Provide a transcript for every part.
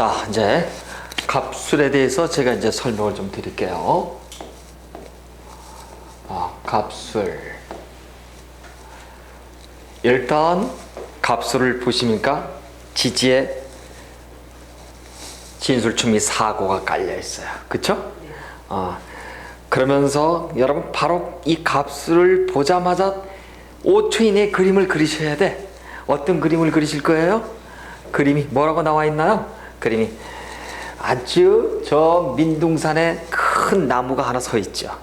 자, 이제 갑술에 대해서 제가 이제 설명을 좀 드릴게요. 갑술. 일단 갑술을 보시니까 지지에 진술춤이 사고가 깔려 있어요. 그쵸? 그러면서 여러분 바로 이 갑술을 보자마자 5초 이내에 그림을 그리셔야 돼. 어떤 그림을 그리실 거예요? 그림이 뭐라고 나와 있나요? 그림이 아주 저 민둥산에 큰 나무가 하나 서 있죠.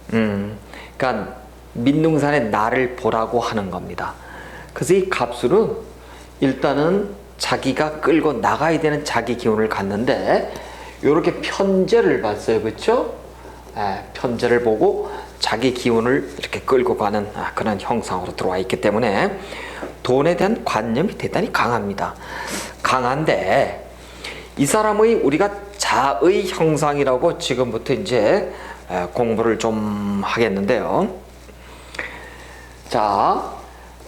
그러니까 민둥산의 나를 보라고 하는 겁니다. 그래서 이 갑술은 일단은 자기가 끌고 나가야 되는 자기 기운을 갖는데 이렇게 편제를 봤어요. 그렇죠? 편제를 보고 자기 기운을 이렇게 끌고 가는 그런 형상으로 들어와 있기 때문에 돈에 대한 관념이 대단히 강합니다. 강한데 이 사람의 우리가 자의 형상이라고 지금부터 이제 공부를 좀 하겠는데요. 자,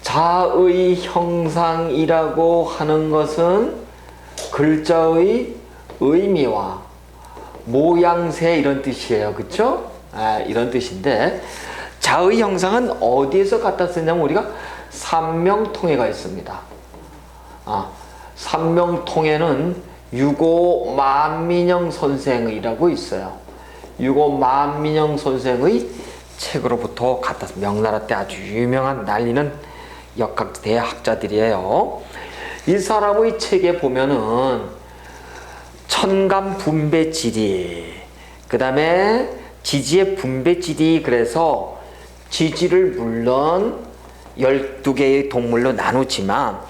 자의 형상이라고 하는 것은 글자의 의미와 모양새 이런 뜻이에요. 그쵸? 이런 뜻인데 자의 형상은 어디에서 갖다 쓰냐면 우리가 삼명통해가 있습니다. 삼명통해는 유고 만민영 선생이라고 있어요. 유고 만민영 선생의 책으로부터 갖다 씁니다. 명나라 때 아주 유명한 날리는 역학대학자들이에요. 이 사람의 책에 보면은 천간 분배지리, 그 다음에 지지의 분배지리, 그래서 지지를 물론 12개의 동물로 나누지만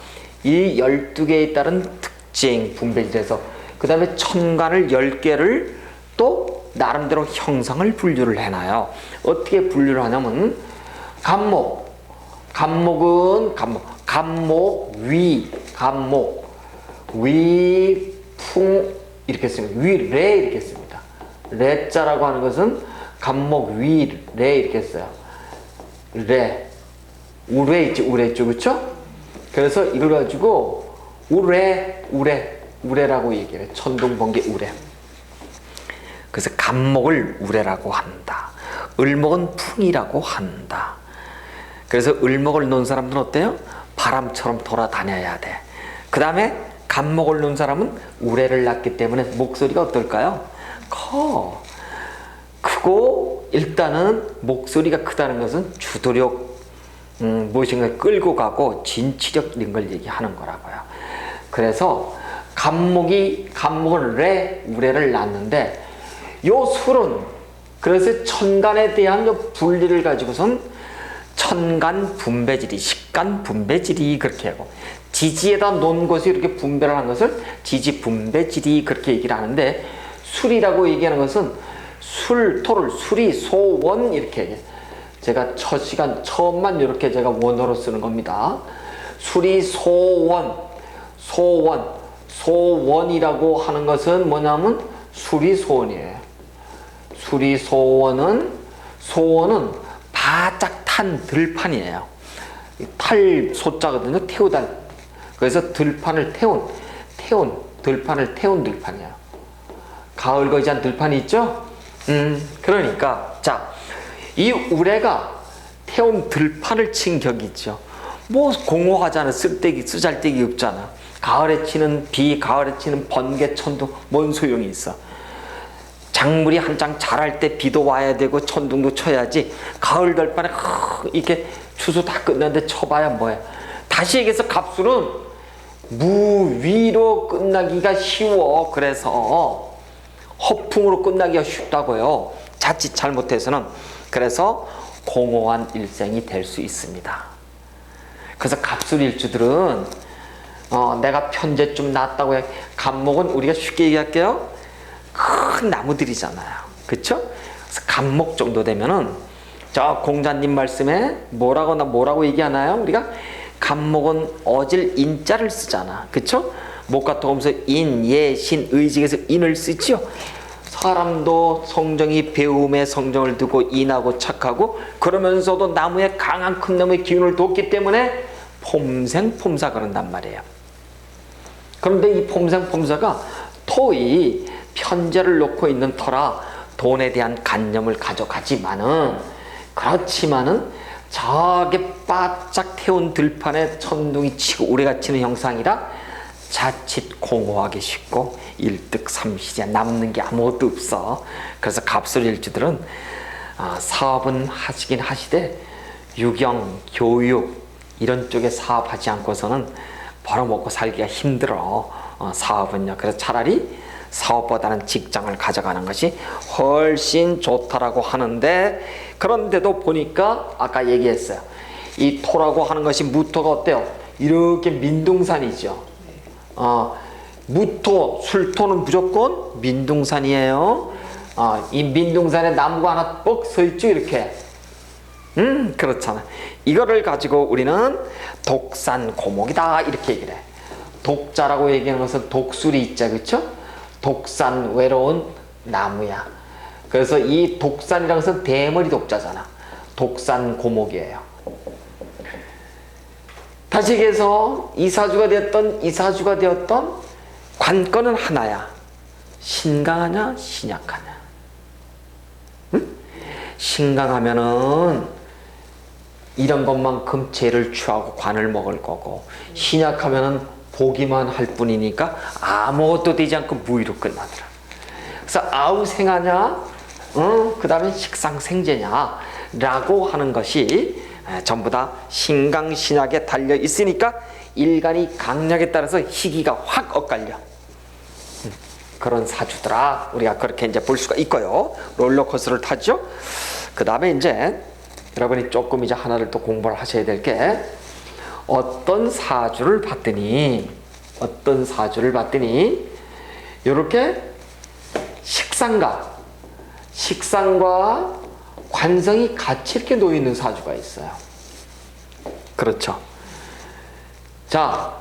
이 12개에 따른 특징 분배지리에서 그 다음에 천간을 10개를 또 나름대로 형상을 분류를 해놔요. 어떻게 분류를 하냐면 간목 위, 풍 이렇게 씁니다. 위레 이렇게 씁니다. 레자라고 하는 것은 간목 위레 이렇게 써요. 레 우레 있죠. 그렇죠? 그래서 이걸 가지고 우레라고 얘기해요. 천둥번개 우레. 그래서 간목을 우레라고 한다. 을목은 풍이라고 한다. 그래서 을목을 놓은 사람들은 어때요? 바람처럼 돌아다녀야 돼. 그 다음에 간목을 놓은 사람은 우레를 낳기 때문에 목소리가 어떨까요? 크고 일단은 목소리가 크다는 것은 주도력 무엇인가 끌고 가고 진취력 이런 걸 얘기하는 거라고요. 그래서 간목은 우레를 낳는데 요 술은 그래서 천간에 대한 요 분리를 가지고선 천간 분배지리, 식간 분배지리 그렇게 하고 지지에다 놓은 것이 이렇게 분배를 한 것을 지지 분배지리 그렇게 얘기를 하는데 술이라고 얘기하는 것은 토를 수리 소원 이렇게 얘기해요. 제가 첫 시간 처음만 이렇게 제가 원어로 쓰는 겁니다. 수리 소원이라고 하는 것은 뭐냐면 수리 소원이에요. 수리 소원은 바짝 탄 들판이에요. 탈 소자거든요. 태우다. 그래서 들판을 들판을 태운 들판이에요. 가을 거지한 들판이 있죠? 그러니까 자, 이 우레가 태운 들판을 친 격이 있죠. 뭐 공허하잖아. 쓰잘데기 없잖아. 가을에 치는 비, 가을에 치는 번개, 천둥 뭔 소용이 있어. 작물이 한창 자랄 때 비도 와야 되고 천둥도 쳐야지. 가을 들판에 이렇게 추수 다 끝났는데 쳐봐야 뭐야. 다시 얘기해서 갑술은 무위로 끝나기가 쉬워. 그래서 허풍으로 끝나기가 쉽다고요. 자칫 잘못해서는. 그래서 공허한 일생이 될 수 있습니다. 그래서 갑술일주들은 내가 편제 좀 놨다고 해. 간목은 우리가 쉽게 얘기할게요. 큰 나무들이잖아요. 그쵸? 그래서 간목 정도 되면은 저 공자님 말씀에 뭐라고 얘기하나요? 우리가 간목은 어질 인자를 쓰잖아. 그쵸? 목가토금서 인, 예, 신, 의직에서 인을 쓰지요. 사람도 성정이 배움에 성정을 두고 인하고 착하고 그러면서도 나무에 강한 큰 나무의 기운을 뒀기 때문에 폼생폼사 그런단 말이에요. 그런데 이 폼생폼사가 토의 편제를 놓고 있는 터라 돈에 대한 관념을 가져가지만은, 그렇지만은 저게 바짝 태운 들판에 천둥이 치고 우레가 치는 형상이라 자칫 공허하기 쉽고 일득삼실이야. 남는 게 아무것도 없어. 그래서 갑술일주들은 사업은 하시긴 하시되 유경, 교육 이런 쪽에 사업하지 않고서는 벌어먹고 살기가 힘들어. 사업은요. 그래서 차라리 사업보다는 직장을 가져가는 것이 훨씬 좋다라고 하는데, 그런데도 보니까 아까 얘기했어요. 이 토라고 하는 것이 무토가 어때요? 이렇게 민둥산이죠. 무토, 술토는 무조건 민둥산이에요. 이 민둥산에 나무가 하나 뻑 서있죠, 이렇게. 그렇잖아. 이거를 가지고 우리는 독산고목이다 이렇게 얘기를 해. 독자라고 얘기하는 것은 독술이 있자, 그쵸? 독산, 외로운 나무야. 그래서 이 독산이라는 것은 대머리 독자잖아. 독산고목이에요. 다시 얘기해서 이사주가 되었던 관건은 하나야. 신강하냐 신약하냐. 응? 신강하면은 이런 것만큼 죄를 취하고 관을 먹을 거고, 신약하면은 보기만 할 뿐이니까 아무것도 되지 않고 무의로 끝나더라. 그래서 아우생하냐, 그 다음에 식상생제냐 라고 하는 것이 전부 다 신강신약에 달려 있으니까 일간이 강약에 따라서 희기가 확 엇갈려. 그런 사주더라. 우리가 그렇게 이제 볼 수가 있고요. 롤러코스터를 타죠. 그 다음에 이제 여러분이 조금 이제 하나를 또 공부를 하셔야 될 게, 어떤 사주를 봤더니 이렇게 식상과 관성이 같이 이렇게 놓여 있는 사주가 있어요. 그렇죠. 자,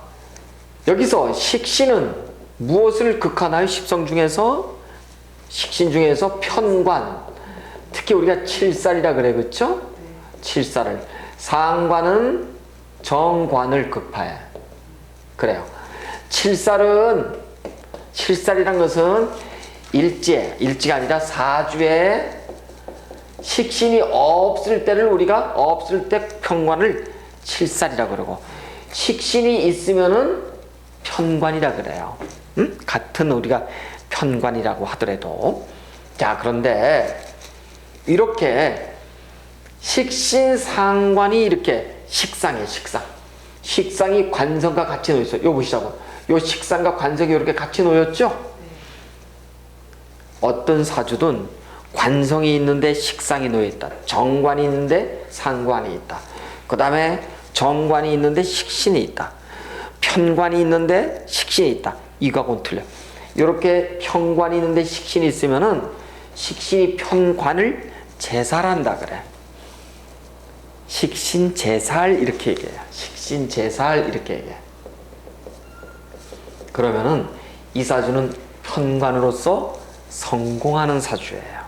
여기서 식신은 무엇을 극하나요? 십성 중에서, 식신 중에서 편관, 특히 우리가 칠살이라 그래, 그렇죠? 칠살을. 상관은 정관을 극파해. 그래요. 칠살이란 것은 일지가 아니라 사주에 식신이 없을 때 편관을 칠살이라 그러고, 식신이 있으면은 편관이라 그래요. 같은 우리가 편관이라고 하더라도. 자, 그런데 이렇게 식신상관이 이렇게 식상이 관성과 같이 놓여 있어요. 요 보시자고. 요 식상과 관성이 이렇게 같이 놓였죠? 어떤 사주든 관성이 있는데 식상이 놓여 있다. 정관이 있는데 상관이 있다. 그 다음에 정관이 있는데 식신이 있다. 편관이 있는데 식신이 있다. 이거하고는 틀려. 이렇게 편관이 있는데 식신이 있으면은 식신이 편관을 제살한다 그래. 식신제살 이렇게 얘기해요. 식신제살 이렇게 얘기해. 그러면은 이 사주는 편관으로서 성공하는 사주예요.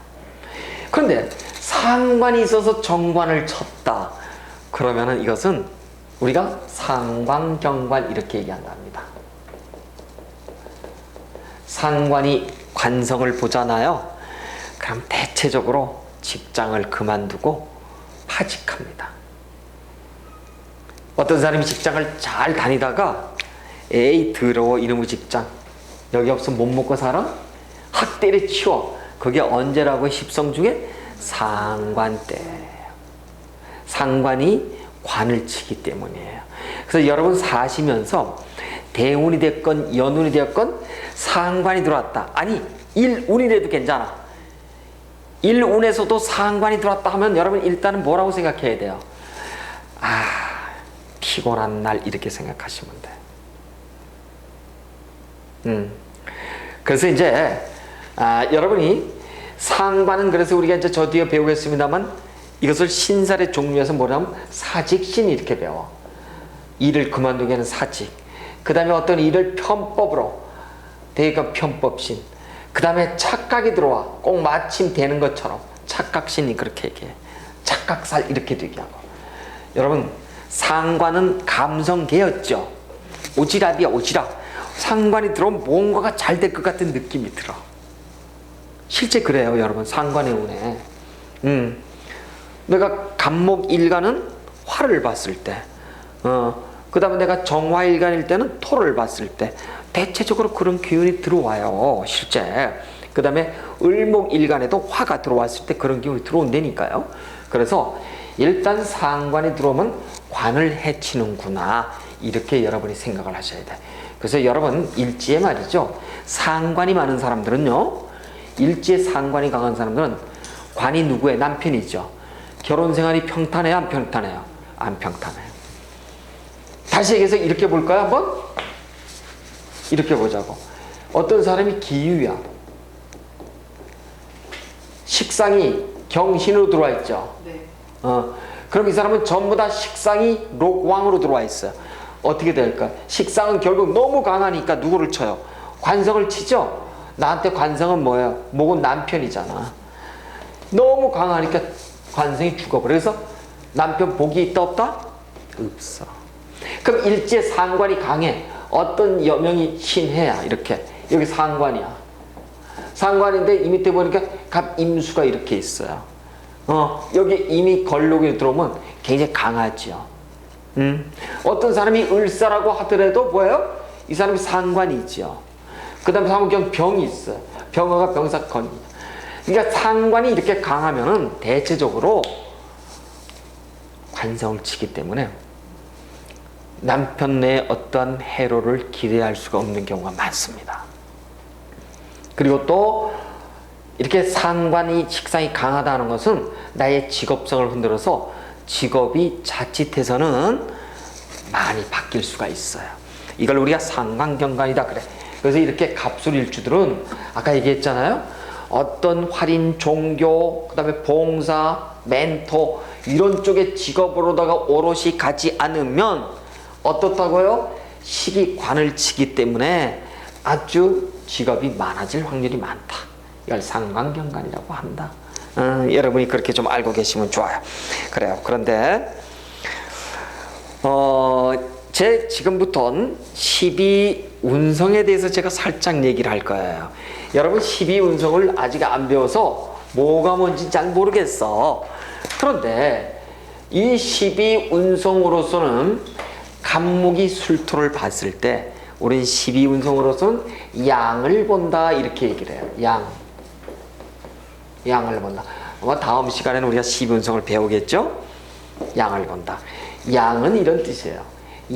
그런데 상관이 있어서 정관을 쳤다. 그러면은 이것은 우리가 상관경관 이렇게 얘기한답니다. 상관이 관성을 보잖아요. 그럼 대체적으로 직장을 그만두고 파직합니다. 어떤 사람이 직장을 잘 다니다가 에이 더러워 이놈의 직장, 여기 없으면 못 먹고 살아? 확 때려치워. 그게 언제라고? 십성 중에 상관 때예요. 상관이 관을 치기 때문이에요. 그래서 여러분 사시면서 대운이 됐건 연운이 됐건 상관이 들어왔다. 아니 일운이라도 괜찮아. 일운에서도 상관이 들어왔다 하면 여러분 일단은 뭐라고 생각해야 돼요? 피곤한 날 이렇게 생각하시면 돼. 그래서 이제 여러분이 상관은, 그래서 우리가 이제 저 뒤에 배우겠습니다만, 이것을 신살의 종류에서 뭐냐면 사직신 이렇게 배워. 일을 그만두게 하는 사직. 그 다음에 어떤 일을 편법으로, 대가 편법신. 그 다음에 착각이 들어와. 꼭 마침 되는 것처럼 착각신이 그렇게 얘기해. 착각살 이렇게 얘기하고. 여러분 상관은 감성계였죠. 오지랖이야, 오지랖. 상관이 들어오면 뭔가가 잘 될 것 같은 느낌이 들어. 실제 그래요, 여러분. 상관의 운에. 내가 간목일간은 화를 봤을 때, 그 다음에 내가 정화일간일 때는 토를 봤을 때, 대체적으로 그런 기운이 들어와요, 실제. 그 다음에 을목일간에도 화가 들어왔을 때 그런 기운이 들어온다니까요. 그래서 일단 상관이 들어오면 관을 해치는구나, 이렇게 여러분이 생각을 하셔야 돼. 그래서 여러분, 일지에 말이죠, 상관이 많은 사람들은요, 일지에 상관이 강한 사람들은 관이 누구의? 남편이죠. 결혼 생활이 평탄해요, 안 평탄해요? 안 평탄해요. 다시 얘기해서 이렇게 볼까요, 한번? 이렇게 보자고. 어떤 사람이 기유야. 식상이 경신으로 들어와 있죠. 네. 그럼 이 사람은 전부 다 식상이 록왕으로 들어와 있어요. 어떻게 될까? 식상은 결국 너무 강하니까 누구를 쳐요? 관성을 치죠? 나한테 관성은 뭐예요? 목은 남편이잖아. 너무 강하니까 관성이 죽어버려. 그래서 남편 복이 있다 없다? 없어. 그럼 일지에 상관이 강해. 어떤 여명이 신해야 이렇게. 여기 상관이야. 상관인데 이 밑에 보니까 갑 임수가 이렇게 있어요. 여기 이미 걸록이 들어오면 굉장히 강하죠. 어떤 사람이 을사라고 하더라도 뭐예요? 이 사람이 상관이죠. 그 다음에 상관 병이 있어요. 병화가 병사건이. 그러니까 상관이 이렇게 강하면은 대체적으로 관성을 치기 때문에 남편 내에 어떠한 해로를 기대할 수가 없는 경우가 많습니다. 그리고 또 이렇게 상관이 식상이 강하다는 것은 나의 직업성을 흔들어서 직업이 자칫해서는 많이 바뀔 수가 있어요. 이걸 우리가 상관경관이다 그래. 그래서 이렇게 갑술일주들은 아까 얘기했잖아요. 어떤 활인, 종교, 그 다음에 봉사, 멘토 이런 쪽의 직업으로다가 오롯이 가지 않으면 어떻다고요? 식이 관을 치기 때문에 아주 직업이 많아질 확률이 많다. 이걸 상관경관이라고 한다. 여러분이 그렇게 좀 알고 계시면 좋아요. 그래요. 그런데 제 지금부터는 12운성에 대해서 제가 살짝 얘기를 할 거예요. 여러분 12운성을 아직 안 배워서 뭐가 뭔지 잘 모르겠어. 그런데 이 12운성으로서는 간목이 술토를 봤을 때 우리는 12운성으로서는 양을 본다 이렇게 얘기를 해요. 양을 본다. 아마 다음 시간에는 우리가 12운성을 배우겠죠? 양을 본다. 양은 이런 뜻이에요.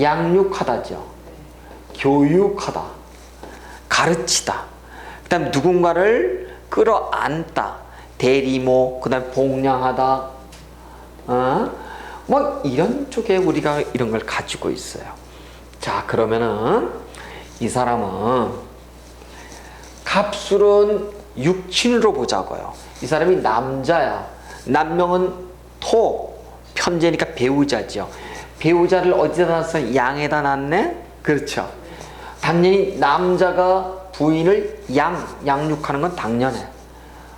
양육하다죠. 교육하다. 가르치다. 그 다음 누군가를 끌어안다. 대리모, 그 다음 복량하다. 뭐 이런 쪽에 우리가 이런 걸 가지고 있어요. 자, 그러면은 이 사람은 갑술은 육친으로 보자고요. 이 사람이 남자야. 남명은 토, 편제니까 배우자죠. 배우자를 어디다 놨어? 양에다 놨네? 그렇죠. 당연히 남자가 부인을 양육하는 건 당연해.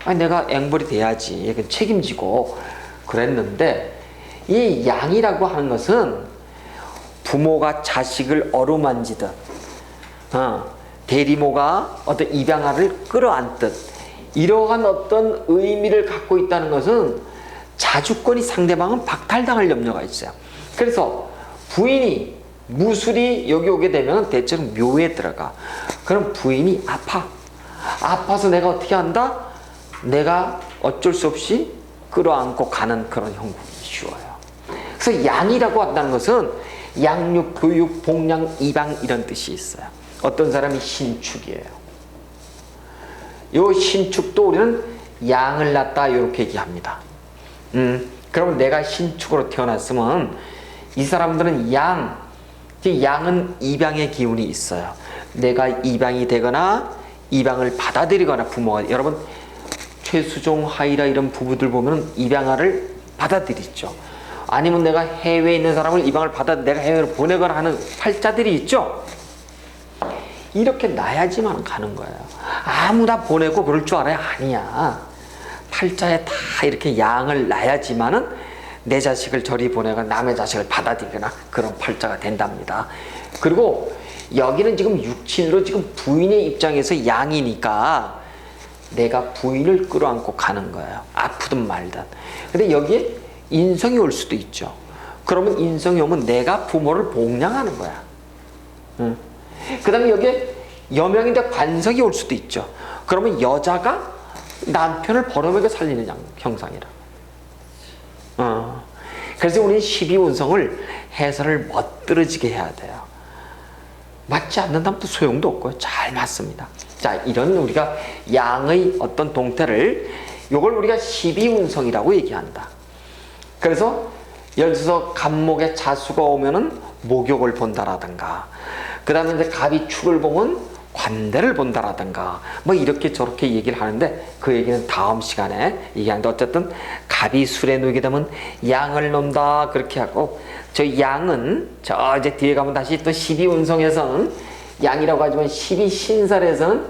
아니, 내가 앵벌이 돼야지. 책임지고 그랬는데 이 양이라고 하는 것은 부모가 자식을 어루만지듯 대리모가 어떤 입양아를 끌어안듯 이러한 어떤 의미를 갖고 있다는 것은 자주권이 상대방은 박탈당할 염려가 있어요. 그래서 부인이 무술이 여기 오게 되면 대체로 묘에 들어가. 그럼 부인이 아파서 내가 어떻게 한다? 내가 어쩔 수 없이 끌어안고 가는 그런 형국이 쉬워요. 그래서 양이라고 한다는 것은 양육, 교육, 복량, 입양 이런 뜻이 있어요. 어떤 사람이 신축이에요. 요 신축도 우리는 양을 낳다 이렇게 얘기합니다. 그러면 내가 신축으로 태어났으면 이 사람들은 양은 입양의 기운이 있어요. 내가 입양이 되거나 입양을 받아들이거나 부모가, 여러분 최수종, 하이라 이런 부부들 보면 입양아를 받아들이죠. 아니면 내가 해외에 있는 사람을 입양을 내가 해외로 보내거나 하는 팔자들이 있죠. 이렇게 놔야지만 가는 거예요. 아무나 보내고 그럴 줄 알아요? 아니야. 팔자에 다 이렇게 양을 놔야지만은 내 자식을 저리 보내거나 남의 자식을 받아들이거나 그런 팔자가 된답니다. 그리고 여기는 지금 육친으로 지금 부인의 입장에서 양이니까 내가 부인을 끌어안고 가는 거예요. 아프든 말든. 근데 여기에 인성이 올 수도 있죠. 그러면 인성이 오면 내가 부모를 복양하는 거야. 응. 그 다음에 여기에 여명인데 관석이 올 수도 있죠. 그러면 여자가 남편을 벌어먹여 살리는 형상이라. 그래서 우리는 12운성을 해설을 멋들어지게 해야 돼요. 맞지 않는다면 또 소용도 없고요. 잘 맞습니다. 자, 이런 우리가 양의 어떤 동태를 요걸 우리가 12운성이라고 얘기한다. 그래서 예를 들어서 갑목에 자수가 오면은 목욕을 본다라든가, 그 다음에 이제 갑이 축을 보면 관대를 본다라든가, 뭐 이렇게 저렇게 얘기를 하는데 그 얘기는 다음 시간에 얘기하는데, 어쨌든 갑이 술에 누게 되면 양을 논다 그렇게 하고, 저 양은 저 이제 뒤에 가면 다시 또 12운성에서는 양이라고 하지만 12신살에서는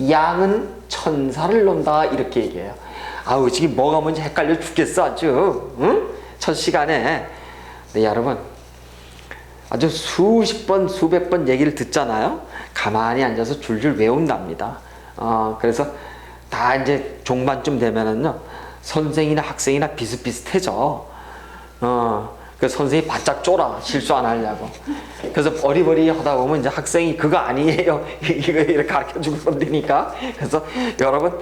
양은 천사를 논다 이렇게 얘기해요. 아우 지금 뭐가 뭔지 헷갈려 죽겠어 아주. 응? 첫 시간에. 네, 여러분 아주 수십 번 수백 번 얘기를 듣잖아요. 가만히 앉아서 줄줄 외운답니다. 그래서 다 이제 종반쯤 되면은요 선생이나 학생이나 비슷비슷해져. 그 선생이 바짝 쫄아 실수 안 하려고. 그래서 어리버리 하다 보면 이제 학생이 그거 아니에요 이거 이렇게 가르쳐 주고 그러니까. 그래서 여러분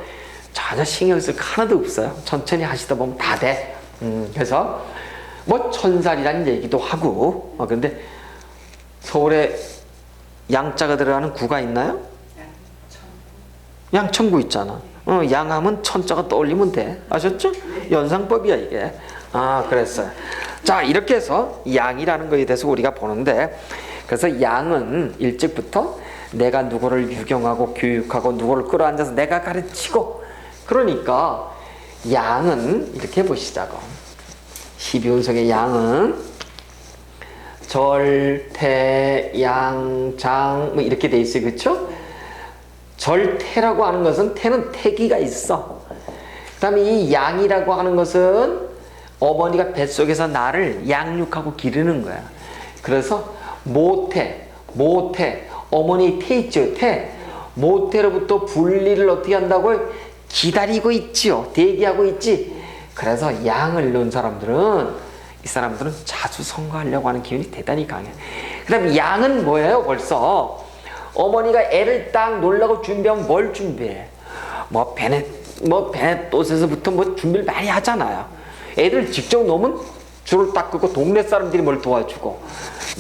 전혀 신경 쓸 거 하나도 없어요. 천천히 하시다 보면 다 돼. 그래서 뭐 천살이라는 얘기도 하고. 근데 서울에 양자가 들어가는 구가 있나요? 양천구 있잖아. 양하면 천자가 떠올리면 돼. 아셨죠? 연상법이야 이게. 그랬어요. 자, 이렇게 해서 양이라는 거에 대해서 우리가 보는데, 그래서 양은 일찍부터 내가 누구를 유경하고 교육하고 누구를 끌어안아서 내가 가르치고, 그러니까 양은 이렇게 보시자고. 12운석의 양은 절, 태, 양, 장 뭐 이렇게 돼 있어요. 그렇죠? 절, 태라고 하는 것은 태는 태기가 있어. 그 다음에 이 양이라고 하는 것은 어머니가 뱃속에서 나를 양육하고 기르는 거야. 그래서 모태, 어머니 태 있죠. 태. 모태로부터 분리를 어떻게 한다고요? 기다리고 있지요. 대기하고 있지. 그래서 양을 놓은 사람들은, 이 사람들은 자주 성가하려고 하는 기운이 대단히 강해. 그 다음에 양은 뭐예요? 벌써 어머니가 애를 딱 놓으려고 준비하면 뭘 준비해? 뭐 베네또스에서부터 뭐 준비를 많이 하잖아요. 애들 직접 놓으면 줄을 딱 끄고 동네 사람들이 뭘 도와주고,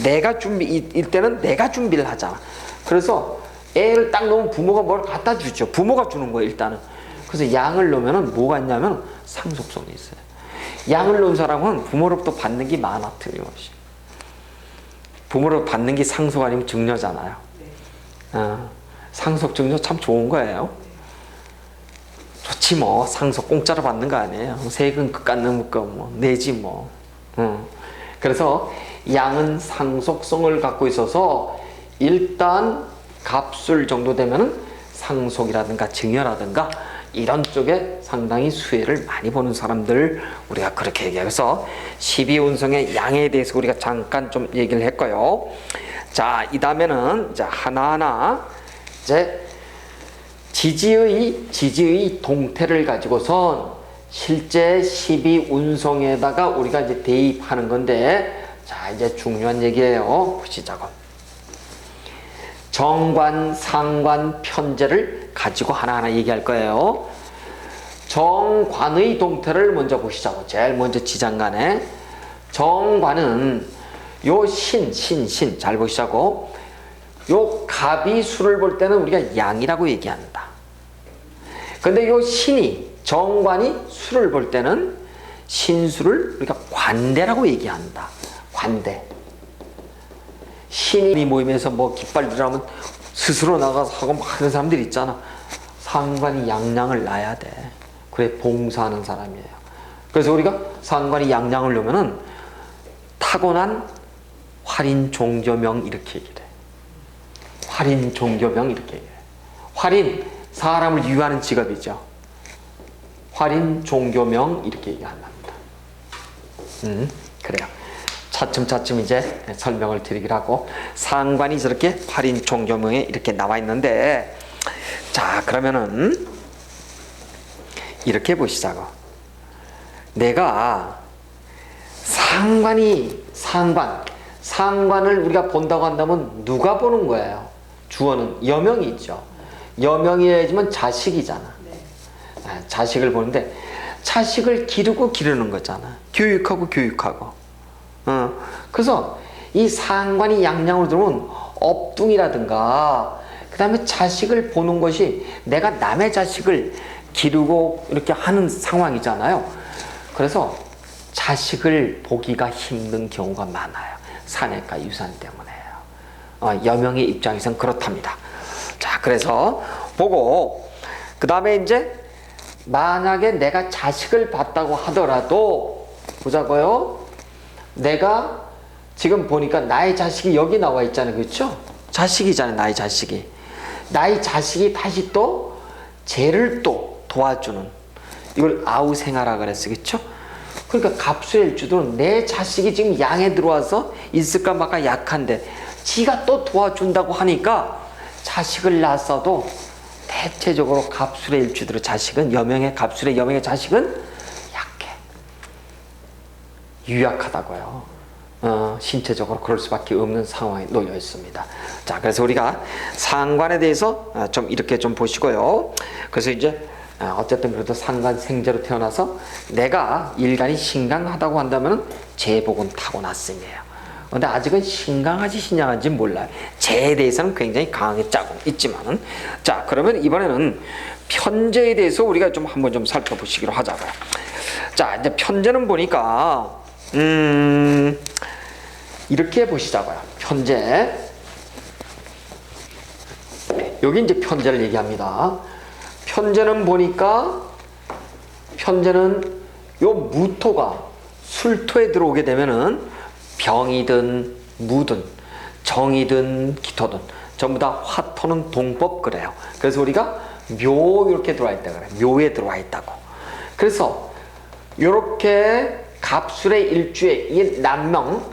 내가 일 때는 내가 준비를 하잖아. 그래서 애를 딱 놓으면 부모가 뭘 갖다 주죠. 부모가 주는 거예요 일단은. 그래서 양을 놓으면은 뭐가 있냐면 상속성이 있어요. 양을 놓은 사람은 부모로부터 받는 게 많아. 틀림없이 부모로부터 받는 게 상속 아니면 증여잖아요. 상속 증여 참 좋은 거예요. 좋지 뭐. 상속 공짜로 받는 거 아니에요. 세금 그깟 넘을 거 뭐 내지 뭐. 그래서 양은 상속성을 갖고 있어서 일단 갑술 정도 되면은 상속이라든가 증여라든가 이런 쪽에 상당히 수혜를 많이 보는 사람들, 우리가 그렇게 얘기해서 12운성의 양에 대해서 우리가 잠깐 좀 얘기를 했고요. 자, 이 다음에는 이제 하나하나 이제 지지의 동태를 가지고선 실제 12운성에다가 우리가 이제 대입하는 건데, 자, 이제 중요한 얘기예요. 보시자고. 정관, 상관, 편제를 가지고 하나하나 얘기할 거예요. 정관의 동태를 먼저 보시자고. 제일 먼저 지장간에 정관은 요 신 잘 보시자고. 요 갑이 수를 볼 때는 우리가 양이라고 얘기한다. 근데 요 신이, 정관이 수를 볼 때는 신수를 우리가 관대라고 얘기한다. 관대. 신이 모임에서 뭐 깃발들 하면 스스로 나가서 하고 막 하는 사람들 있잖아. 상관이 양양을 놔야 돼. 그래 봉사하는 사람이에요. 그래서 우리가 상관이 양양을 놓으면은 타고난 활인 종교명 이렇게 얘기해. 활인 종교명 이렇게 얘기해. 활인, 사람을 유하는 직업이죠. 활인 종교명 이렇게 얘기한답니다. 그래요. 차츰차츰 이제 설명을 드리기로 하고, 상관이 저렇게 8인 종교명에 이렇게 나와 있는데, 자, 그러면은 이렇게 보시자고. 내가 상관을 우리가 본다고 한다면 누가 보는 거예요? 주어는 여명이 있죠. 여명이어야지만 자식이잖아. 자식을 보는데, 자식을 기르는 거잖아. 교육하고. 그래서 이 상관이 양양으로 들어오면 업둥이라든가, 그 다음에 자식을 보는 것이 내가 남의 자식을 기르고 이렇게 하는 상황이잖아요. 그래서 자식을 보기가 힘든 경우가 많아요. 산해과 유산 때문에요. 여명의 입장에선 그렇답니다. 자, 그래서 보고, 그 다음에 이제 만약에 내가 자식을 봤다고 하더라도, 보자고요. 내가 지금 보니까 나의 자식이 여기 나와 있잖아요. 그렇죠? 자식이잖아요. 나의 자식이 다시 또 쟤를 또 도와주는, 이걸 아우생하라 그랬어요. 그렇죠? 그러니까 갑수의 일주들은 내 자식이 지금 양에 들어와서 있을까 말까 약한데 지가 또 도와준다고 하니까 자식을 낳았어도 대체적으로 갑술의 일주들의 자식은, 갑술의 여명의 자식은 약해. 유약하다고요. 신체적으로 그럴 수밖에 없는 상황에 놓여 있습니다. 자, 그래서 우리가 상관에 대해서 좀 이렇게 좀 보시고요. 그래서 이제 어쨌든 그래도 상관 생제로 태어나서 내가 일간이 신강하다고 한다면 제복은 타고났음이에요. 근데 아직은 신강하지 신양한지 몰라요. 제에 대해서는 굉장히 강하게 짜고 있지만은. 자, 그러면 이번에는 편제에 대해서 우리가 좀 한번 좀 살펴보시기로 하자고요. 자, 이제 편제는 보니까 이렇게 보시자고요. 편제. 여기 이제 편제를 얘기합니다. 편제는 보니까, 편제는 요 무토가 술토에 들어오게 되면은 병이든 무든 정이든 기토든 전부 다 화토는 동법 그래요. 그래서 우리가 묘 이렇게 들어와 있다 그래요. 묘에 들어와 있다고. 그래서 요렇게 갑술의 일주에 이 남명,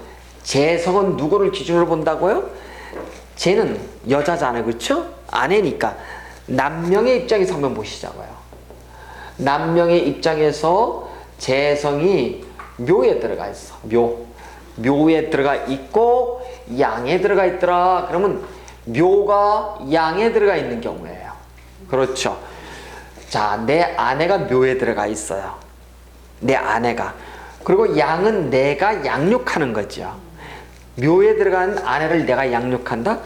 재성은 누구를 기준으로 본다고요? 쟤는 여자잖아요. 그렇죠? 아내니까 남명의 입장에서 한번 보시자고요. 남명의 입장에서 재성이 묘에 들어가 있어. 묘에 들어가 있고 양에 들어가 있더라. 그러면 묘가 양에 들어가 있는 경우예요. 그렇죠? 자, 내 아내가 묘에 들어가 있어요. 내 아내가. 그리고 양은 내가 양육하는 거죠. 묘에 들어간 아내를 내가 양육한다?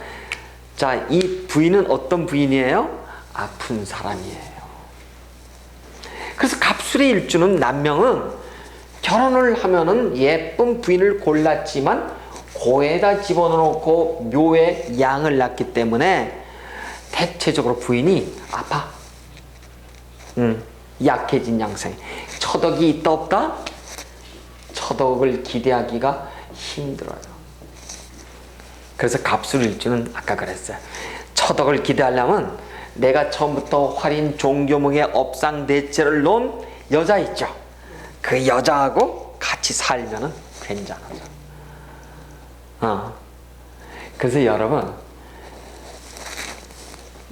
자, 이 부인은 어떤 부인이에요? 아픈 사람이에요. 그래서 갑술의 일주는 남명은 결혼을 하면은 예쁜 부인을 골랐지만 고에다 집어넣고 묘에 양을 낳기 때문에 대체적으로 부인이 아파. 약해진 양생. 처덕이 있다 없다? 처덕을 기대하기가 힘들어요. 그래서 갑술일주는 아까 그랬어요. 처덕을 기대하려면 내가 처음부터 활인 종교목의 업상대체를 놓은 여자 있죠. 그 여자하고 같이 살면은 괜찮아요. 그래서 여러분,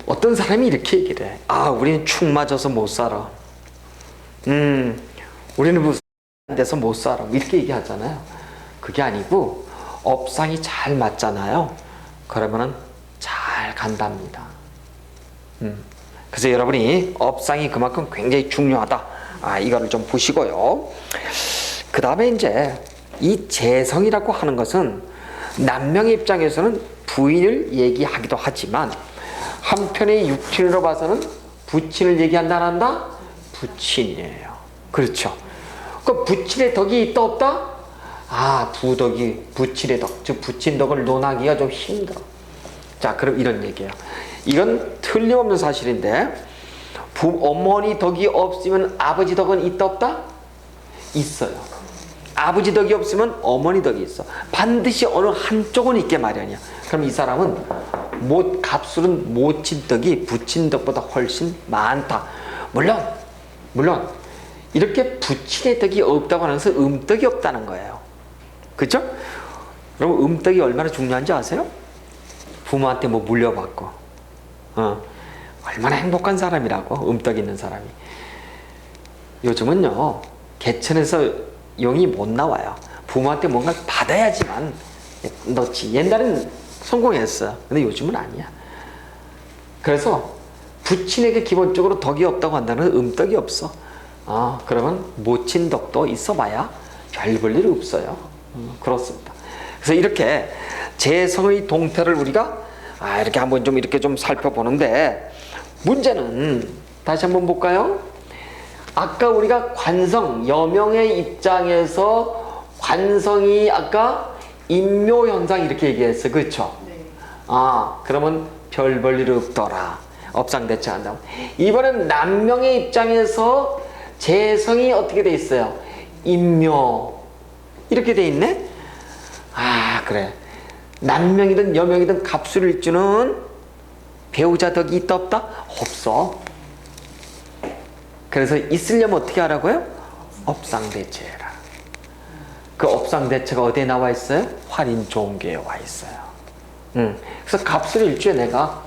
어떤 사람이 이렇게 얘기를 해. 우리는 축 맞아서 못 살아. 우리는 무슨 데서 못 살아. 이렇게 얘기하잖아요. 그게 아니고 업상이 잘 맞잖아요. 그러면은 잘 간답니다. 그래서 여러분이 업상이 그만큼 굉장히 중요하다. 이거를 좀 보시고요. 그 다음에 이제 이 재성이라고 하는 것은 남명의 입장에서는 부인을 얘기하기도 하지만 한편의 육친으로 봐서는 부친을 얘기한다 안 한다? 부친이에요. 그렇죠. 그 부친의 덕이 있다 없다? 부덕이 부친의 덕, 즉 부친 덕을 논하기가 좀 힘들어. 자, 그럼 이런 얘기예요. 이건 틀림없는 사실인데, 어머니 덕이 없으면 아버지 덕은 있다 없다? 있어요. 아버지 덕이 없으면 어머니 덕이 있어. 반드시 어느 한쪽은 있게 마련이야. 그럼 이 사람은 갑술은 모친 덕이 부친 덕보다 훨씬 많다. 물론 이렇게 부친의 덕이 없다고 하면서 음덕이 없다는 거예요. 그죠? 여러분 음덕이 얼마나 중요한지 아세요? 부모한테 뭐 물려받고 얼마나 행복한 사람이라고 음덕 있는 사람이. 요즘은요 개천에서 용이 못 나와요. 부모한테 뭔가를 받아야지만 넣지. 옛날엔 성공했어요. 근데 요즘은 아니야. 그래서 부친에게 기본적으로 덕이 없다고 한다는 음덕이 없어. 그러면 모친 덕도 있어봐야 별 볼 일 없어요. 그렇습니다. 그래서 이렇게 재성의 동태를 우리가 이렇게 한번 좀 이렇게 좀 살펴보는데, 문제는 다시 한번 볼까요? 아까 우리가 관성, 여명의 입장에서 관성이 아까 인묘현상 이렇게 얘기했어. 그렇죠? 네. 그러면 별 볼 일 없더라. 업상대체한다고. 이번엔 남명의 입장에서 재성이 어떻게 돼 있어요? 인묘. 이렇게 돼 있네? 그래. 남명이든 여명이든 갑술일주는 배우자 덕이 있다 없다? 없어. 그래서 있으려면 어떻게 하라고요? 업상대체해라. 그 업상대체가 어디에 나와 있어요? 활인종교에 와 있어요. 그래서 갑술일주에 내가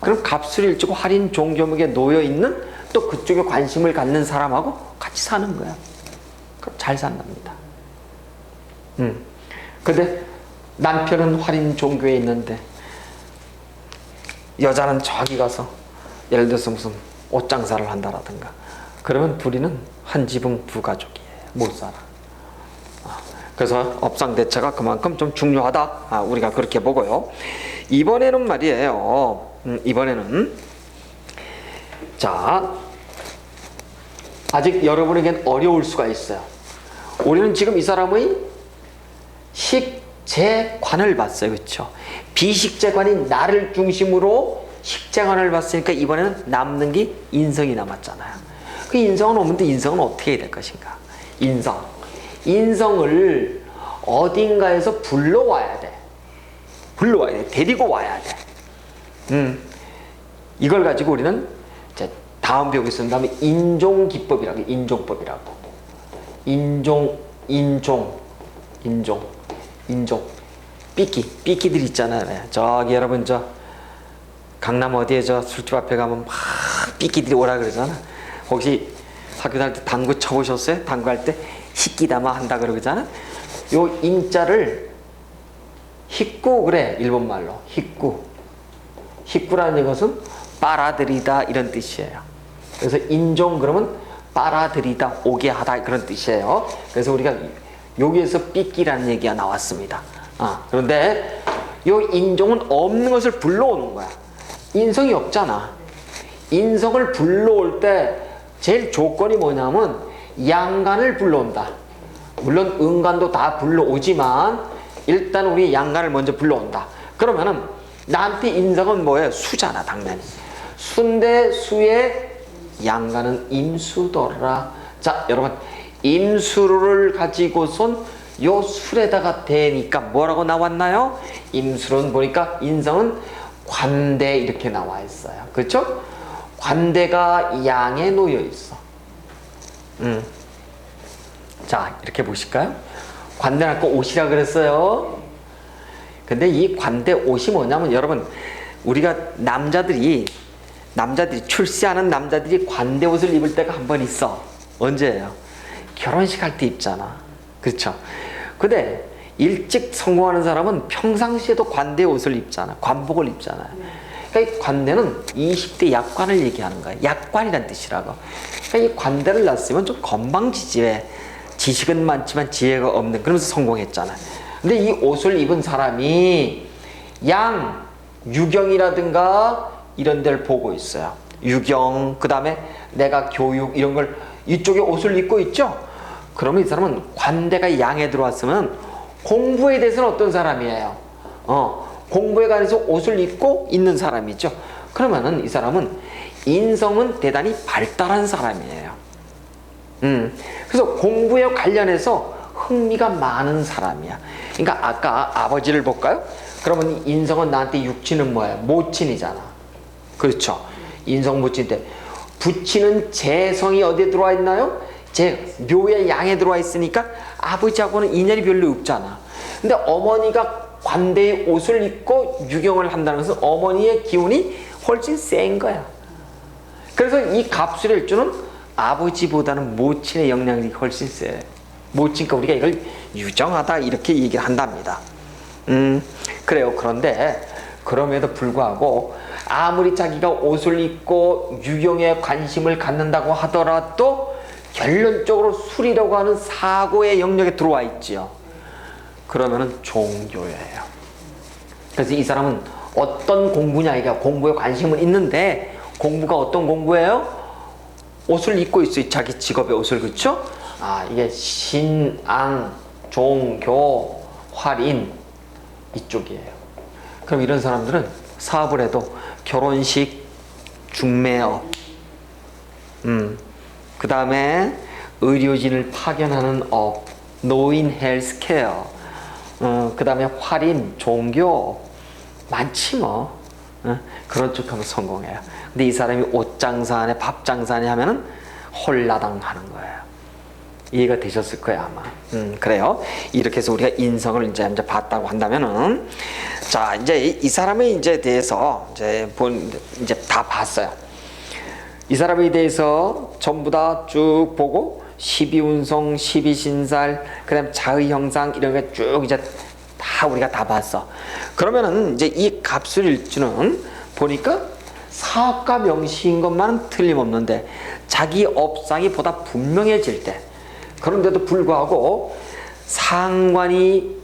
그럼 갑술일주고 활인종교목에 놓여있는 또 그쪽에 관심을 갖는 사람하고 같이 사는 거야. 그럼 잘 산답니다. 근데 남편은 활인종교에 있는데 여자는 저기 가서 예를 들어서 무슨 옷장사를 한다라든가, 그러면 둘이는 한 지붕 두 가족이에요. 못 살아. 그래서 업상대체가 그만큼 좀 중요하다. 우리가 그렇게 보고요. 이번에는 말이에요. 이번에는 자, 아직 여러분에겐 어려울 수가 있어요. 우리는 지금 이 사람의 식재관을 봤어요. 그렇죠? 비식재관인 나를 중심으로 식재관을 봤으니까 이번에는 남는 게 인성이 남았잖아요. 그 인성은 없는데 인성은 어떻게 해야 될 것인가? 인성을 어딘가에서 불러와야 돼. 데리고 와야 돼. 이걸 가지고 우리는 이제 다음 배우기 쓴 다음에 인종기법이라고, 인종법이라고. 인종. 삐끼들 있잖아요. 저기 여러분 강남 어디에 술집 앞에 가면 막 삐끼들이 오라 그러잖아. 혹시 학교 다닐 때 당구 쳐보셨어요? 당구 할 때 히끼다마 한다 그러잖아. 요 인자를 히꾸 그래, 일본말로. 히꾸라는 것은 빨아들이다 이런 뜻이에요. 그래서 인종 그러면 빨아들이다, 오게 하다 그런 뜻이에요. 그래서 우리가 여기에서 삐끼라는 얘기가 나왔습니다. 그런데 요 인종은 없는 것을 불러오는 거야. 인성이 없잖아. 인성을 불러올 때 제일 조건이 뭐냐면 양간을 불러온다. 물론 음간도 다 불러오지만 일단 우리 양간을 먼저 불러온다. 그러면은 나한테 인성은 뭐예요? 수잖아, 당연히. 수인데 수의 양간은 임수더라. 자, 여러분, 임수를 가지고선 요 술에다가 대니까 뭐라고 나왔나요? 임술은 보니까 인성은 관대 이렇게 나와 있어요. 그렇죠? 관대가 양에 놓여 있어. 자, 이렇게 보실까요? 관대는 아까 옷이라 그랬어요. 근데 이 관대 옷이 뭐냐면, 여러분, 우리가 남자들이 출세하는 남자들이 관대 옷을 입을 때가 한 번 있어. 언제예요? 결혼식 할 때 입잖아. 그렇죠? 근데 일찍 성공하는 사람은 평상시에도 관대 옷을 입잖아. 관복을 입잖아요. 그러니까 이 관대는 20대 약관을 얘기하는 거야. 약관이란 뜻이라고. 그러니까 이 관대를 낳았으면 좀 건방지지에 지식은 많지만 지혜가 없는, 그러면서 성공했잖아. 근데 이 옷을 입은 사람이 유경이라든가 이런 데를 보고 있어요. 유경, 그 다음에 내가 교육 이런 걸 이쪽에 옷을 입고 있죠. 그러면 이 사람은 관대가 양에 들어왔으면 공부에 대해서는 어떤 사람이에요? 공부에 관해서 옷을 입고 있는 사람이죠. 그러면은 이 사람은 인성은 대단히 발달한 사람이에요. 그래서 공부에 관련해서 흥미가 많은 사람이야. 그러니까 아까 아버지를 볼까요? 그러면 인성은 나한테 육친은 뭐예요? 모친이잖아. 그렇죠? 인성 모친인데 부친은 재성이 어디에 들어와 있나요? 제 묘에 양에 들어와 있으니까 아버지하고는 인연이 별로 없잖아. 근데 어머니가 관대의 옷을 입고 유경을 한다는 것은 어머니의 기운이 훨씬 센 거야. 그래서 이 갑술일주는 아버지보다는 모친의 영향력이 훨씬 세. 모친과 우리가 이걸 유정하다 이렇게 얘기를 한답니다. 그래요. 그런데 그럼에도 불구하고 아무리 자기가 옷을 입고 유경에 관심을 갖는다고 하더라도 결론적으로 술이라고 하는 사고의 영역에 들어와 있지요. 그러면은 종교예요. 그래서 이 사람은 어떤 공부냐, 이게 공부에 관심은 있는데 공부가 어떤 공부예요? 옷을 입고 있어요. 자기 직업의 옷을. 그렇죠? 이게 신앙, 종교, 활인 이쪽이에요. 그럼 이런 사람들은 사업을 해도 결혼식, 중매업, 그 다음에 의료진을 파견하는 업, 노인 헬스케어, 그 다음에 활인, 종교 많지 뭐. 그런 쪽 하면 성공해요. 근데 이 사람이 옷 장사하네, 밥 장사하네 하면은 홀라당 하는 거예요. 이해가 되셨을 거야 아마. 그래요. 이렇게 해서 우리가 인성을 이제 봤다고 한다면은, 자 이제 이 사람에 이제 대해서 이제 다 봤어요. 이 사람에 대해서 전부 다 쭉 보고 12운송, 12신살, 그다음 자의형상 이런 게 쭉 이제 다 우리가 다 봤어. 그러면은 이제 이 갑술일주는 보니까 사업가 명시인 것만은 틀림없는데 자기 업상이 보다 분명해질 때, 그런데도 불구하고 상관이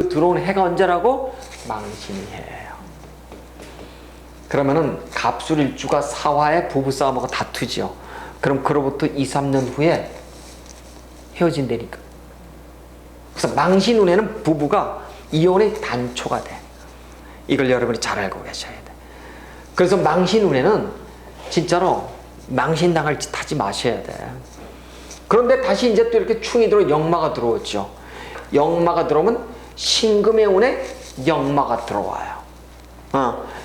들어온 해가 언제라고? 망신해요. 그러면은 갑술일주가 사화의 부부싸움하고 다투죠. 그럼 그로부터 2, 3년 후에 헤어진다니까. 그래서 망신운에는 부부가 이혼의 단초가 돼. 이걸 여러분이 잘 알고 계셔야 돼. 그래서 망신운에는 진짜로 망신당할 짓 하지 마셔야 돼. 그런데 다시 이제 또 이렇게 충이 들어 역마가 들어오죠. 역마가 들어오면 신금의 운에 역마가 들어와요.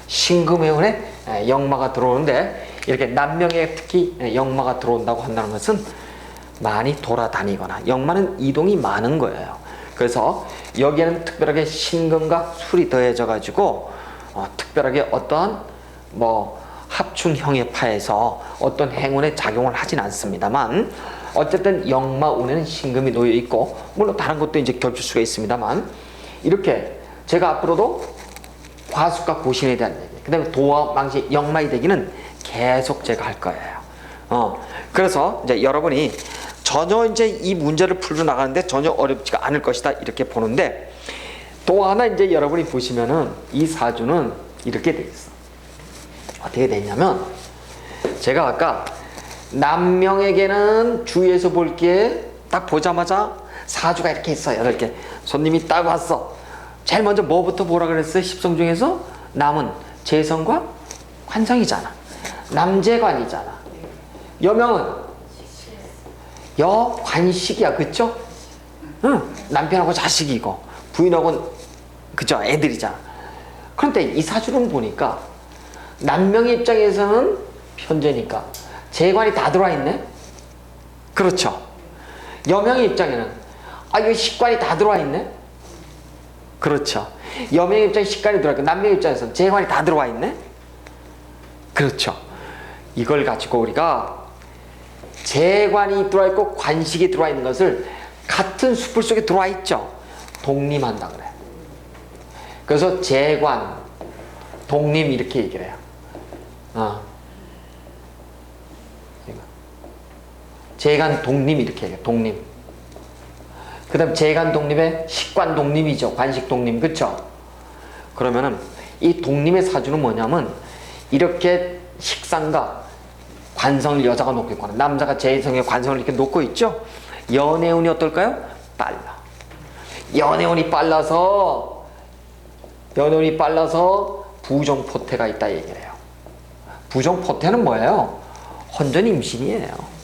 신금의 운에 역마가 들어오는데, 이렇게 남명에 특히 역마가 들어온다고 한다는 것은 많이 돌아다니거나, 역마는 이동이 많은 거예요. 그래서 여기에는 특별하게 신금과 술이 더해져 가지고 특별하게 어떠한 합충형의 파에서 어떤 행운의 작용을 하진 않습니다만, 어쨌든 역마운에는 신금이 놓여 있고, 물론 다른 것도 이제 겹칠 수가 있습니다만, 이렇게 제가 앞으로도 과수과 고신에 대한 얘기, 그 다음에 도와 망신, 역마의 대기는 계속 제가 할 거예요. 그래서 이제 여러분이 전혀 이제 이 문제를 풀어 나가는데 전혀 어렵지가 않을 것이다 이렇게 보는데, 또 하나 이제 여러분이 보시면은 이 사주는 이렇게 돼 있어. 어떻게 됐냐면, 제가 아까 남명에게는 주위에서 볼게 딱 보자마자 사주가 이렇게 있어. 8개. 손님이 딱 왔어. 제일 먼저 뭐부터 보라 그랬어요? 십성 중에서 남은 재성과 관성이잖아. 남재관이잖아. 여명은 여관식이야. 그쵸? 남편하고 자식이고 부인하고는 그죠? 애들이잖아. 그런데 이 사주를 보니까 남명의 입장에서는 편제니까 재관이 다 들어와 있네? 그렇죠? 여명의 입장에는 이거 식관이 다 들어와 있네? 그렇죠? 여명의 입장에 식관이 들어와 있고 남명의 입장에서는 재관이 다 들어와 있네? 그렇죠? 이걸 가지고 우리가 재관이 들어와 있고 관식이 들어와 있는 것을 같은 수풀 속에 들어와 있죠? 독림한다 그래. 그래서 재관, 독림 이렇게 얘기를 해요. 재관, 독림 이렇게 얘기해요. 독림. 그 다음 재관, 독림에 식관, 독림이죠. 관식, 독림. 그쵸? 그러면은 이 독림의 사주는 뭐냐면, 이렇게 식상과 관성을 여자가 놓고 있거나 남자가 재성의 관성을 이렇게 놓고 있죠. 연애운이 어떨까요? 빨라. 연애운이 빨라서 부정포태가 있다 얘기를 해요. 부정포태는 뭐예요? 혼전 임신이에요.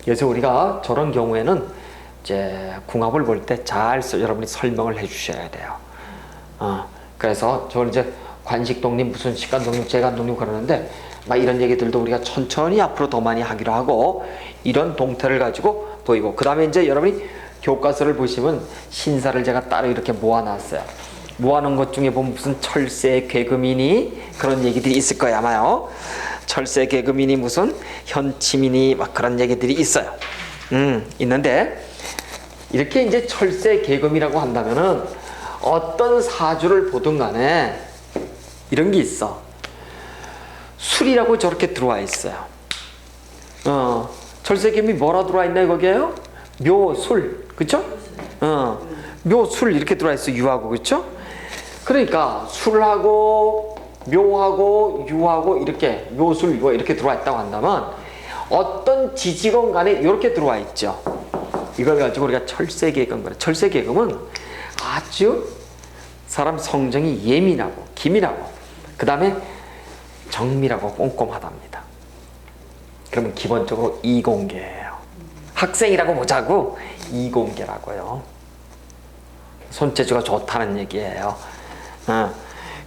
그래서 우리가 저런 경우에는 이제 궁합을 볼 때 잘 여러분이 설명을 해 주셔야 돼요. 그래서 저는 이제 관식 독립, 무슨 식관 독립, 재관 독립 그러는데 막 이런 얘기들도 우리가 천천히 앞으로 더 많이 하기로 하고 이런 동태를 가지고 보이고 그 다음에 이제 여러분이 교과서를 보시면 신사를 제가 따로 이렇게 모아놨어요. 모아놓은 것 중에 보면 무슨 철새 괴금이니 그런 얘기들이 있을 거예요 아마요. 철새 괴금이니 무슨 현침이니 막 그런 얘기들이 있어요. 있는데 이렇게 이제 철새 괴금이라고 한다면은 어떤 사주를 보든 간에 이런 게 있어. 술이라고 저렇게 들어와 있어요. 철새 괴금이 뭐라 들어와 있나요 거기에요? 묘술, 그쵸? 묘술 이렇게 들어와 있어 유하고, 그쵸? 그러니까 술하고 묘하고 유하고 이렇게 묘술 유 이렇게 들어와 있다고 한다면 어떤 지지건 간에 이렇게 들어와 있죠. 이걸 가지고 우리가 철새계금 그래. 철새계금은 아주 사람 성정이 예민하고 기민하고 그 다음에 정밀하고 꼼꼼하답니다. 그러면 기본적으로 이공계예요. 학생이라고 보자고 이공계라고요. 손재주가 좋다는 얘기예요.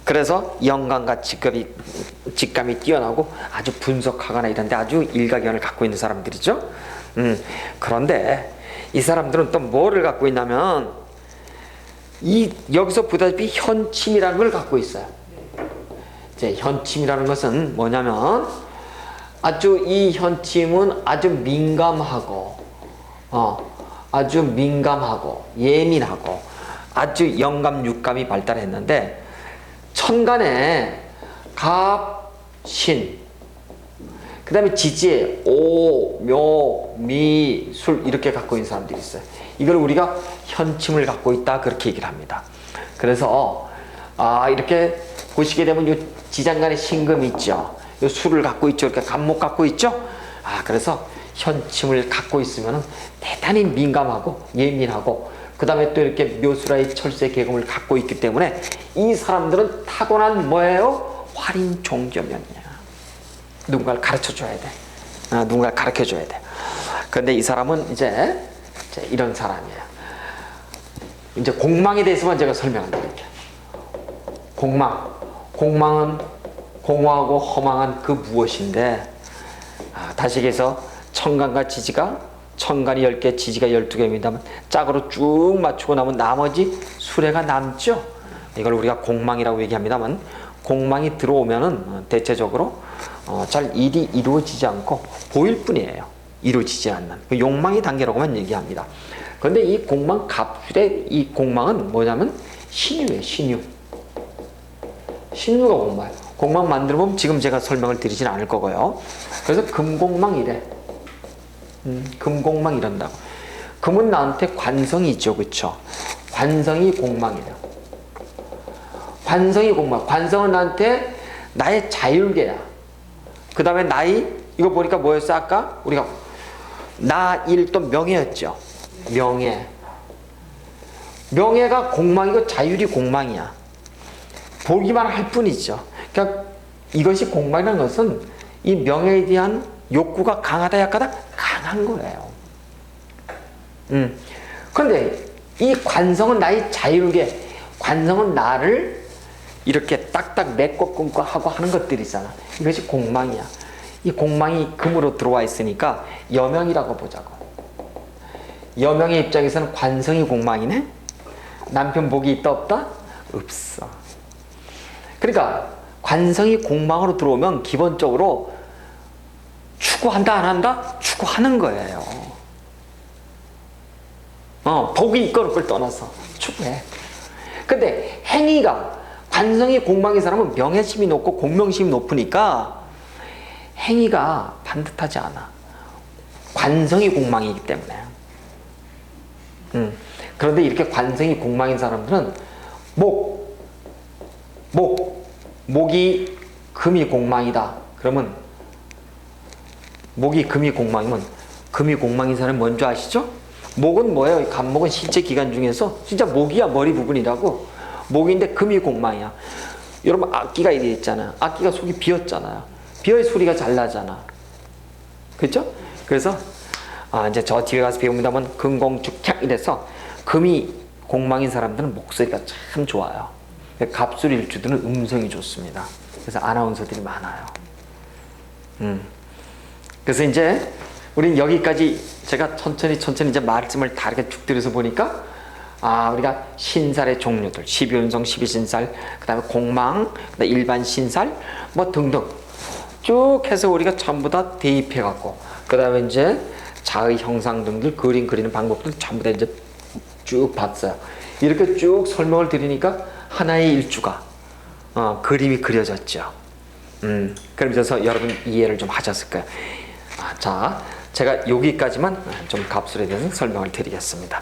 그래서 영감과 직감이 뛰어나고 아주 분석하거나 이런데 아주 일가견을 갖고 있는 사람들이죠. 그런데 이 사람들은 또 뭐를 갖고 있냐면 여기서 보다시피 현침이라는 걸 갖고 있어요. 이제 현침이라는 것은 뭐냐면 아주 이 현침은 아주 민감하고 아주 민감하고 예민하고 아주 영감 육감이 발달했는데 천간에 갑, 신, 그 다음에 지지에 오, 묘, 미, 술 이렇게 갖고 있는 사람들이 있어요. 이걸 우리가 현침을 갖고 있다 그렇게 얘기를 합니다. 그래서 이렇게 보시게 되면 이 지장간에 신금이 있죠. 이 술을 갖고 있죠. 이렇게 간목 갖고 있죠. 그래서 현침을 갖고 있으면 대단히 민감하고 예민하고 그 다음에 또 이렇게 묘수라의 철새 계금을 갖고 있기 때문에 이 사람들은 타고난 뭐예요? 활인 종교면이야. 누군가를 가르쳐줘야 돼. 누군가를 가르쳐줘야 돼. 그런데 이 사람은 이제 이런 사람이에요. 이제 공망에 대해서만 제가 설명을 드릴게요. 공망은 공허하고 허망한 그 무엇인데 다시 얘기해서 천간과 지지가 천간이 10개, 지지가 12개입니다만 짝으로 쭉 맞추고 나면 나머지 수레가 남죠. 이걸 우리가 공망이라고 얘기합니다만 공망이 들어오면은 대체적으로 잘 일이 이루어지지 않고 보일 뿐이에요. 이루어지지 않는 그 욕망의 단계라고만 얘기합니다. 그런데 이 공망 갑술의 이 공망은 뭐냐면 신유예요. 신유가 공망이에요. 공망 만들어보면 지금 제가 설명을 드리진 않을 거고요. 그래서 금공망이래. 금공망 이런다고. 금은 나한테 관성이 있죠, 그렇죠? 관성이 공망이에요. 관성이 공망. 관성은 나한테 나의 자율계야. 그 다음에 나의 이거 보니까 뭐였어 아까? 우리가 나 일 또 명예였죠. 명예가 공망이고 자율이 공망이야. 보기만 할 뿐이죠. 그러니까 이것이 공망이라는 것은 이 명예에 대한 욕구가 강하다 약하다? 강한 거예요. 그런데 이 관성은 나의 자율계, 관성은 나를 이렇게 딱딱 맺고 끊고 하고 하는 것들이잖아. 이것이 공망이야. 이 공망이 금으로 들어와 있으니까 여명이라고 보자고. 여명의 입장에서는 관성이 공망이네? 남편 복이 있다 없다? 없어. 그러니까 관성이 공망으로 들어오면 기본적으로 추구한다 안 한다? 추구하는 거예요. 복이 있건 없걸 떠나서 추구해. 근데 행위가 관성이 공망인 사람은 명예심이 높고 공명심이 높으니까 행위가 반듯하지 않아. 관성이 공망이기 때문에. 그런데 이렇게 관성이 공망인 사람들은 목이 금이 공망이다. 그러면 목이 금이 공망이면 금이 공망인 사람은 뭔지 아시죠? 목은 뭐예요? 간목은 신체 기관 중에서 진짜 목이야. 머리 부분이라고. 목인데 금이 공망이야. 여러분 악기가 이래 있잖아요. 악기가 속이 비었잖아요. 비어야 소리가 잘 나잖아. 그렇죠? 그래서 이제 저 뒤에 가서 배웁니다만 금공축탁 이래서 금이 공망인 사람들은 목소리가 참 좋아요. 갑술일주들은 음성이 좋습니다. 그래서 아나운서들이 많아요. 그래서 이제 우린 여기까지 제가 천천히 이제 말씀을 다르게 쭉 들여서 보니까 우리가 신살의 종류들, 12운성, 12신살, 그 다음에 공망, 그다음에 일반 신살, 뭐 등등 쭉 해서 우리가 전부 다 대입해 갖고, 그 다음에 이제 자의 형상 등들, 그림 그리는 방법들 전부 다 이제 쭉 봤어요. 이렇게 쭉 설명을 드리니까 하나의 일주가 그림이 그려졌죠. 그러면서 여러분 이해를 좀 하셨을 거예요. 자, 제가 여기까지만 좀 갑술에 대해서 설명을 드리겠습니다.